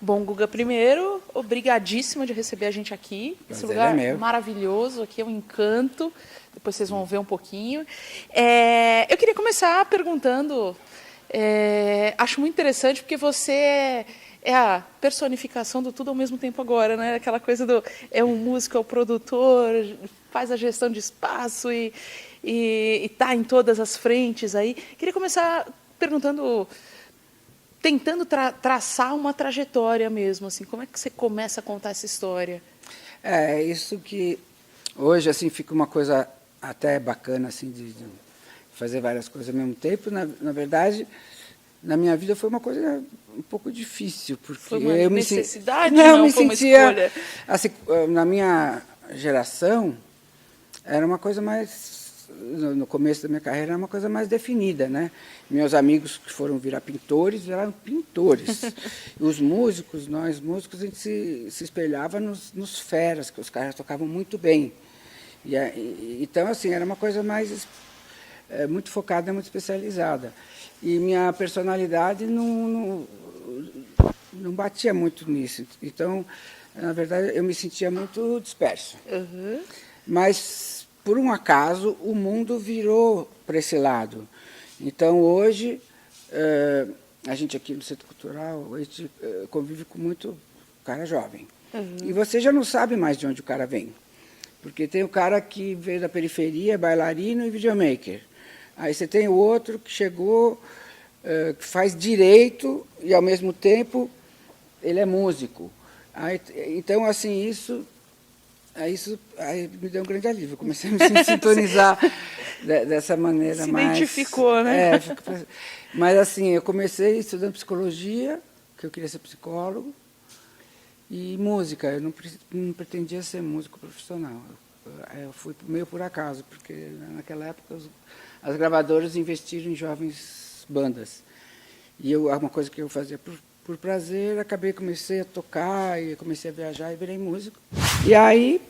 Bom, Guga, primeiro, obrigadíssima de receber a gente aqui. Esse lugar maravilhoso, aqui é um encanto. Depois vocês vão ver um pouquinho. Eu queria começar perguntando, acho muito interessante porque você é a personificação do tudo ao mesmo tempo agora, né? Aquela coisa do é um músico, é o produtor, faz a gestão de espaço e está em todas as frentes aí. Queria começar perguntando, tentando traçar uma trajetória mesmo, assim, como é que você começa a contar essa história? Isso que hoje assim fica uma coisa até bacana assim de fazer várias coisas ao mesmo tempo. Na verdade, na minha vida foi uma coisa um pouco difícil, porque foi uma eu necessidade, não me foi uma sentia escolha. assim, na minha geração era uma coisa mais no começo da minha carreira era uma coisa mais definida, né? Meus amigos que foram virar pintores viraram pintores. Os músicos, nós músicos, a gente se espelhava nos feras, que os caras tocavam muito bem. Então, assim, era uma coisa mais muito focada, muito especializada. E minha personalidade não batia muito nisso. Então, na verdade, eu me sentia muito disperso. Uhum. Mas, por um acaso, o mundo virou para esse lado. Então, hoje, a gente aqui no Centro Cultural, a gente convive com muito cara jovem. Uhum. E você já não sabe mais de onde o cara vem. Porque tem o cara que veio da periferia, bailarino e videomaker. Aí você tem o outro que chegou, que faz direito e, ao mesmo tempo, ele é músico. Então, assim, isso me deu um grande alívio. Eu comecei a me sintonizar dessa maneira mais... Se identificou, né? Mas, assim, eu comecei estudando psicologia, que eu queria ser psicólogo, e música. Eu não pretendia ser músico profissional. Eu fui meio por acaso, porque naquela época as gravadoras investiram em jovens bandas. E uma coisa que eu fazia por prazer, comecei a tocar, e comecei a viajar e virei músico. E aí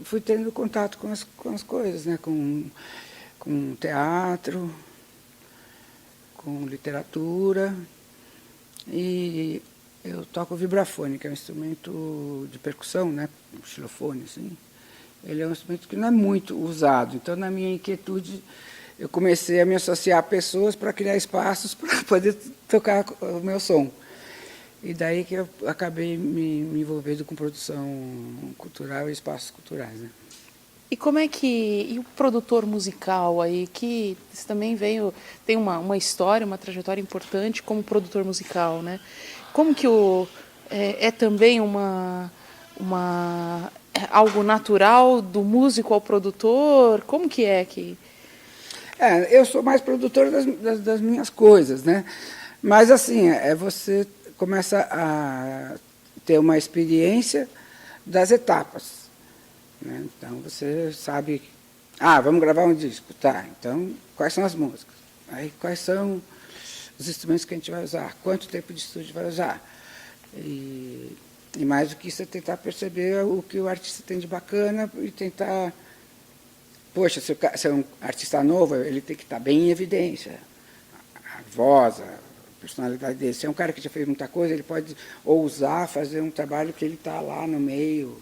fui tendo contato com as coisas, né? com teatro, com literatura. E eu toco vibrafone, que é um instrumento de percussão, né? Um xilofone, assim. Ele é um instrumento que não é muito usado. Então, na minha inquietude, eu comecei a me associar a pessoas para criar espaços para poder tocar o meu som. E daí que eu acabei me envolvendo com produção cultural e espaços culturais, né? E como é que... E o produtor musical aí, que você também tem uma história, uma trajetória importante como produtor musical, né? Como que é também algo natural do músico ao produtor? Como que é que... Eu sou mais produtor das minhas coisas, né? Mas, assim, você começa a ter uma experiência das etapas, né? Então, você sabe... vamos gravar um disco. Tá, então, quais são as músicas? Aí, quais são os instrumentos que a gente vai usar? Quanto tempo de estúdio vai usar? E mais do que isso, é tentar perceber o que o artista tem de bacana e tentar... Poxa, se é um artista novo, ele tem que estar bem em evidência. A voz, a personalidade dele. Se é um cara que já fez muita coisa, ele pode ousar fazer um trabalho que ele está lá no meio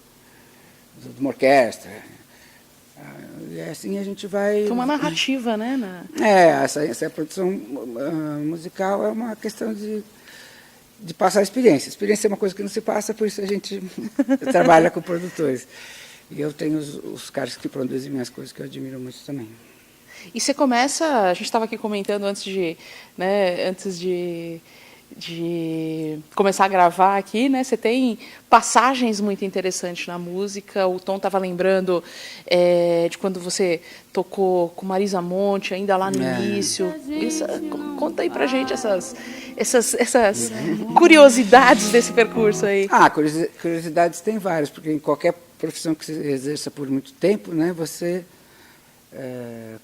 de uma orquestra. E assim a gente vai... Tem uma narrativa, né? Essa produção musical é uma questão de passar a experiência. A experiência é uma coisa que não se passa, por isso a gente trabalha com produtores. E eu tenho os caras que produzem minhas coisas que eu admiro muito também. E você começa, a gente estava aqui comentando antes de começar a gravar aqui, né? Você tem passagens muito interessantes na música. O Tom estava lembrando de quando você tocou com Marisa Monte, ainda lá no início. Conta aí pra gente essas curiosidades desse percurso aí. Curiosidades tem várias, porque em qualquer profissão que você exerça por muito tempo, né, você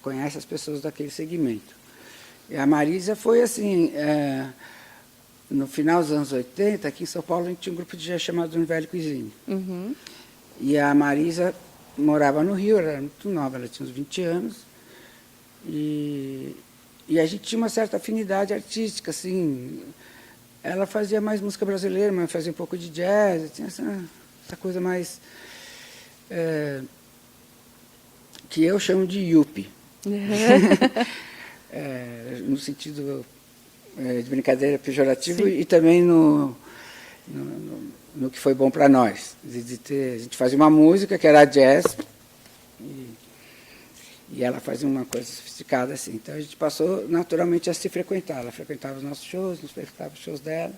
conhece as pessoas daquele segmento. E a Marisa foi assim, no final dos anos 80, aqui em São Paulo, a gente tinha um grupo de jazz chamado Nouvelle Cuisine. Uhum. E a Marisa morava no Rio, ela era muito nova, ela tinha uns 20 anos. E a gente tinha uma certa afinidade artística, assim, ela fazia mais música brasileira, mas fazia um pouco de jazz, tinha essa coisa mais... que eu chamo de yuppie. No sentido de brincadeira pejorativo. Sim. E também no que foi bom para nós. A gente fazia uma música que era jazz e ela fazia uma coisa sofisticada assim. Então a gente passou naturalmente a se frequentar. Ela frequentava os nossos shows, nos frequentava os shows dela.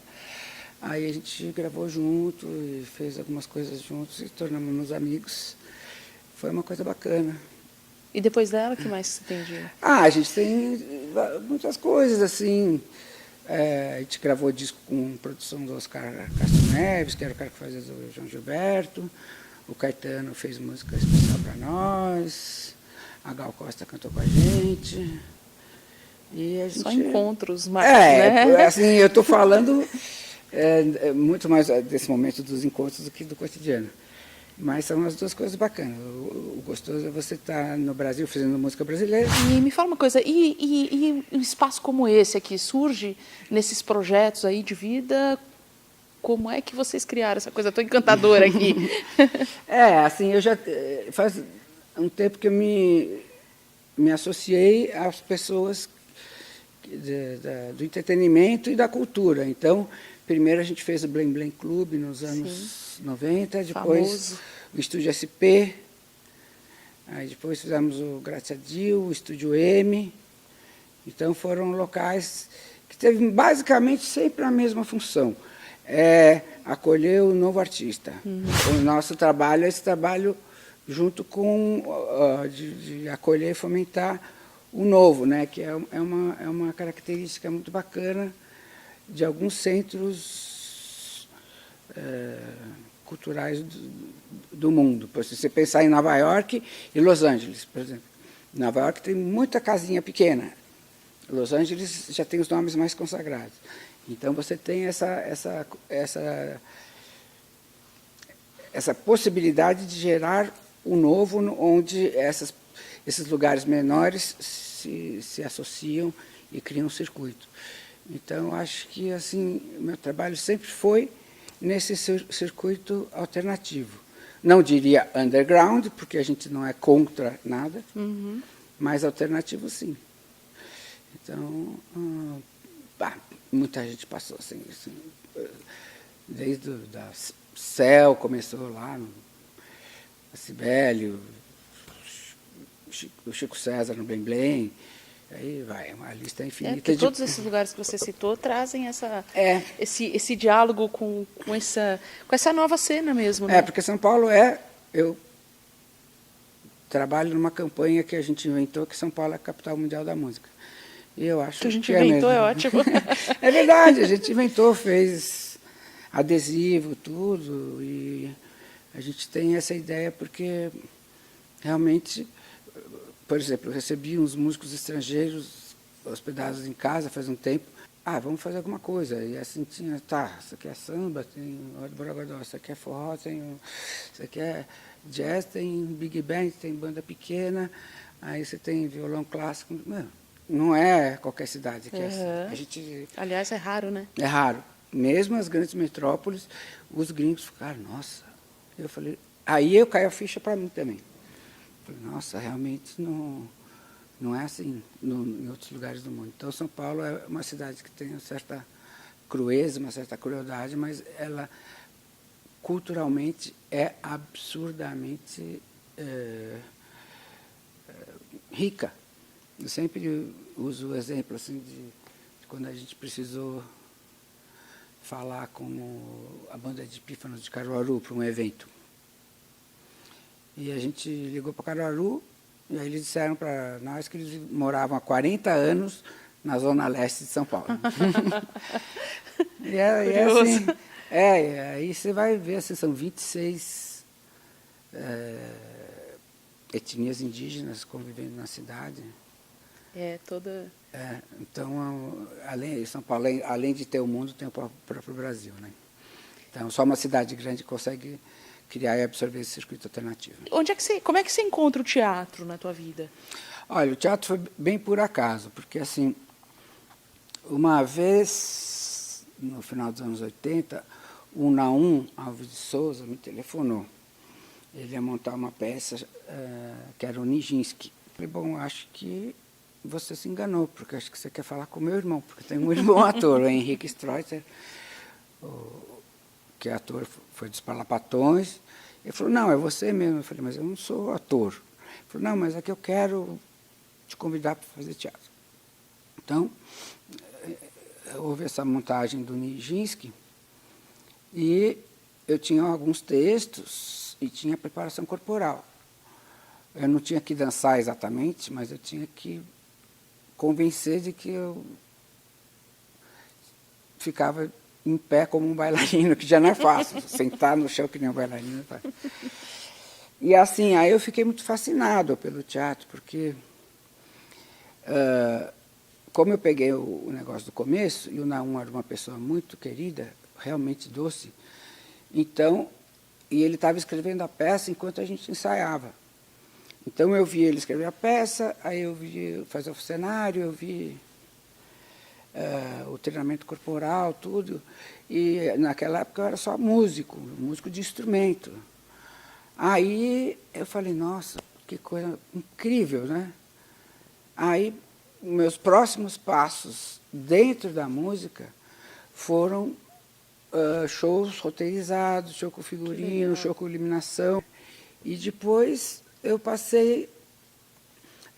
Aí a gente gravou junto e fez algumas coisas juntos e tornamos-nos amigos. Foi uma coisa bacana. E depois dela, o que mais você tem de... A gente tem muitas coisas, assim. A gente gravou disco com produção do Oscar Castro Neves, que era o cara que fazia do João Gilberto. O Caetano fez música especial para nós. A Gal Costa cantou com a gente. E a gente... Só encontros, né? Assim, eu estou falando muito mais desse momento dos encontros do que do cotidiano. Mas são as duas coisas bacanas. O gostoso é você estar no Brasil fazendo música brasileira. E me fala uma coisa, e um espaço como esse aqui surge nesses projetos aí de vida? Como é que vocês criaram essa coisa tão encantadora aqui? Assim, eu já faz um tempo que eu me associei às pessoas do entretenimento e da cultura. Então, primeiro a gente fez o Blém Blém Clube nos anos 90, depois famoso. O Estúdio SP, aí depois fizemos o Graçadil, o Estúdio M. Então foram locais que teve basicamente sempre a mesma função, acolher o novo artista. O nosso trabalho é esse trabalho junto com de acolher e fomentar o novo, né, que é uma característica muito bacana de alguns centros culturais do mundo. Se você pensar em Nova York e Los Angeles, por exemplo. Nova York tem muita casinha pequena. Los Angeles já tem os nomes mais consagrados. Então você tem essa possibilidade de gerar o novo, onde esses lugares menores se associam e criam um circuito. Então, acho que assim, meu trabalho sempre foi nesse circuito alternativo. Não diria underground, porque a gente não é contra nada, mas alternativo, sim. Então, muita gente passou assim desde da Céu, começou lá, a Cibele, o Chico César no Blém Blém. Aí vai, uma lista infinita. Todos esses lugares que você citou trazem esse diálogo com essa nova cena mesmo. Né? Porque São Paulo eu trabalho numa campanha que a gente inventou, que São Paulo é a capital mundial da música. E eu acho que a gente inventou mesmo. É ótimo. É verdade, a gente inventou, fez adesivo, tudo, e a gente tem essa ideia porque realmente... Por exemplo, eu recebi uns músicos estrangeiros hospedados em casa faz um tempo. Vamos fazer alguma coisa. E assim tinha, isso aqui é samba, tem borogodó, isso aqui é forró, isso aqui é jazz, tem big band, tem banda pequena, aí você tem violão clássico. Não é qualquer cidade que é assim. A gente... Aliás, é raro, né? É raro. Mesmo as grandes metrópoles, os gringos ficaram, nossa. Eu falei, aí eu caio a ficha para mim também. Nossa, realmente não é assim em outros lugares do mundo. Então, São Paulo é uma cidade que tem uma certa crueza, uma certa crueldade, mas ela culturalmente é absurdamente rica. Eu sempre uso o exemplo assim, de quando a gente precisou falar com a banda de pífanos de Caruaru para um evento. E a gente ligou para Caruaru, e aí eles disseram para nós que eles moravam há 40 anos na zona leste de São Paulo. Assim, aí você vai ver, assim, são 26 etnias indígenas convivendo na cidade. Então, São Paulo, além de ter o mundo, tem o próprio Brasil, né? Então, só uma cidade grande consegue criar e absorver esse circuito alternativo. Como é que você encontra o teatro na tua vida? Olha, o teatro foi bem por acaso, porque assim, uma vez, no final dos anos 80, o Naum Alves de Souza me telefonou. Ele ia montar uma peça que era o Nijinsky. Falei, bom, acho que você se enganou, porque acho que você quer falar com o meu irmão, porque tem um irmão ator, o Henrique Streusser, que é ator, foi dos Parlapatões. Ele falou, não, é você mesmo. Eu falei, mas eu não sou ator. Ele falou, não, mas é que eu quero te convidar para fazer teatro. Então, houve essa montagem do Nijinsky e eu tinha alguns textos e tinha preparação corporal. Eu não tinha que dançar exatamente, mas eu tinha que convencer de que eu ficava em pé como um bailarino, que já não é fácil, sentar no chão que nem um bailarino. Tá? E assim, aí eu fiquei muito fascinado pelo teatro, porque como eu peguei o negócio do começo, e o Naum era uma pessoa muito querida, realmente doce, então, e ele estava escrevendo a peça enquanto a gente ensaiava. Então eu vi ele escrever a peça, aí eu vi fazer o cenário, eu vi o treinamento corporal, tudo. E naquela época eu era só músico de instrumento. Aí eu falei, nossa, que coisa incrível, né? Aí meus próximos passos dentro da música foram shows roteirizados, show com figurino, show com iluminação. E depois eu passei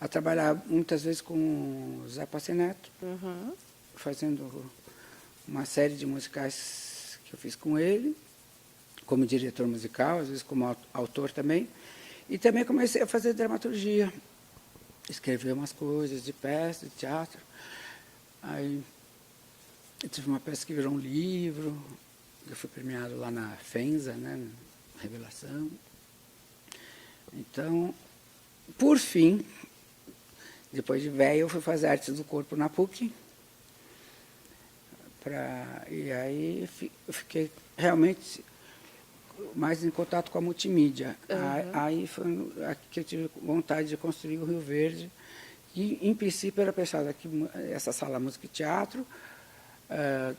a trabalhar muitas vezes com o Zé Passeneto, fazendo uma série de musicais que eu fiz com ele, como diretor musical, às vezes como autor também. E também comecei a fazer dramaturgia, escrever umas coisas de peça, de teatro. Aí eu tive uma peça que virou um livro, eu fui premiado lá na FENSA, né, na Revelação. Então, por fim, depois de velho, eu fui fazer Artes do Corpo na PUC. E aí eu fiquei realmente mais em contato com a multimídia. Aí foi que eu tive vontade de construir o Rio Verde, que em princípio era pensado aqui, essa sala música e teatro,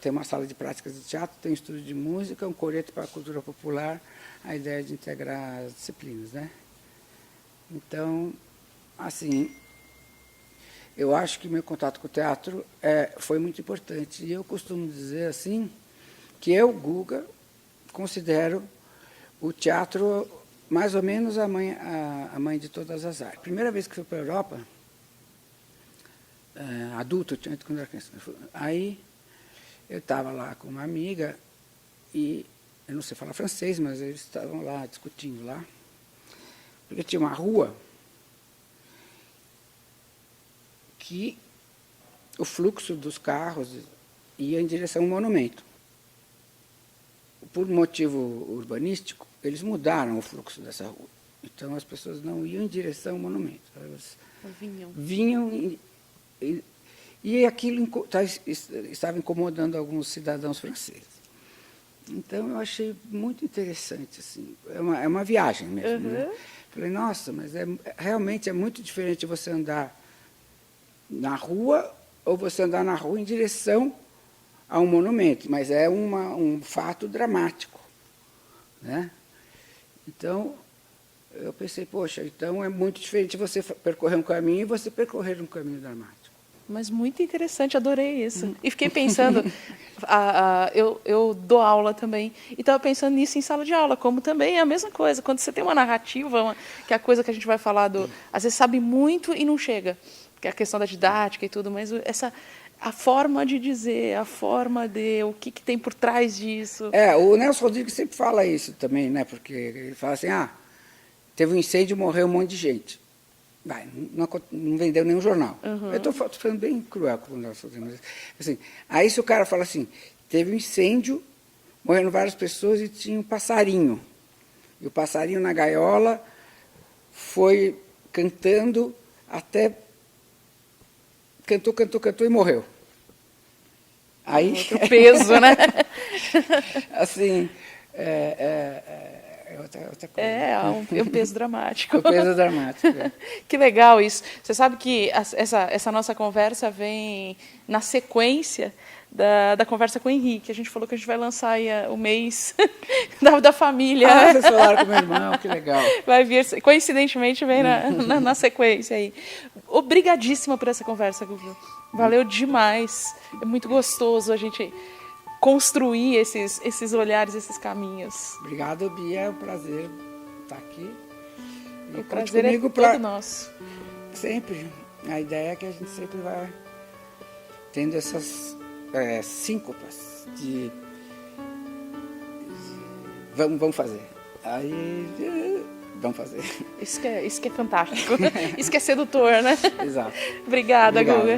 tem uma sala de práticas de teatro, tem um estúdio de música, um coreto para a cultura popular, a ideia de integrar as disciplinas, né? Então, assim, eu acho que meu contato com o teatro foi muito importante. E eu costumo dizer assim, que eu, Guga, considero o teatro mais ou menos a mãe de todas as artes. Primeira vez que fui para a Europa, adulto, eu tinha ido quando era criança. Aí eu estava lá com uma amiga e eu não sei falar francês, mas eles estavam lá discutindo lá. Porque tinha uma rua que o fluxo dos carros ia em direção ao monumento. Por motivo urbanístico, eles mudaram o fluxo dessa rua. Então as pessoas não iam em direção ao monumento. Elas vinham e aquilo estava incomodando alguns cidadãos franceses. Então eu achei muito interessante, assim, é uma viagem mesmo. Né? Falei, nossa, mas realmente é muito diferente você andar na rua ou você andar na rua em direção a um monumento, mas é um fato dramático. Né? Então, eu pensei, poxa, então é muito diferente você percorrer um caminho e você percorrer um caminho dramático. Mas muito interessante, adorei isso. E fiquei pensando, eu dou aula também, e estava pensando nisso em sala de aula, como também é a mesma coisa. Quando você tem uma narrativa, que é a coisa que a gente vai falar, às vezes sabe muito e não chega, que é a questão da didática e tudo, mas a forma de dizer, a forma de o que tem por trás disso. O Nelson Rodrigues sempre fala isso também, né? Porque ele fala assim, teve um incêndio, morreu um monte de gente. Não vendeu nenhum jornal. Eu estou falando bem cruel com o Nelson Rodrigues. Assim, aí se o cara fala assim, teve um incêndio, morreram várias pessoas e tinha um passarinho. E o passarinho na gaiola foi cantando até... Cantou e morreu. Aí, outro peso, né? assim, é outra coisa. É um peso dramático. O peso dramático. É. Que legal isso. Você sabe que essa nossa conversa vem na sequência da conversa com o Henrique. A gente falou que a gente vai lançar aí o mês da família. Ah, vocês falaram com meu irmão, que legal. Vai vir, coincidentemente, vem na sequência aí. Obrigadíssima por essa conversa, Gugu. Valeu demais. É muito gostoso a gente construir esses olhares, esses caminhos. Obrigado, Bia. É um prazer estar aqui. E o prazer é todo nosso. Sempre. A ideia é que a gente sempre vai tendo essas síncopas de vamos fazer. Aí vamos fazer. Isso que é fantástico. Isso que é sedutor, né? Exato. Obrigada, Guga.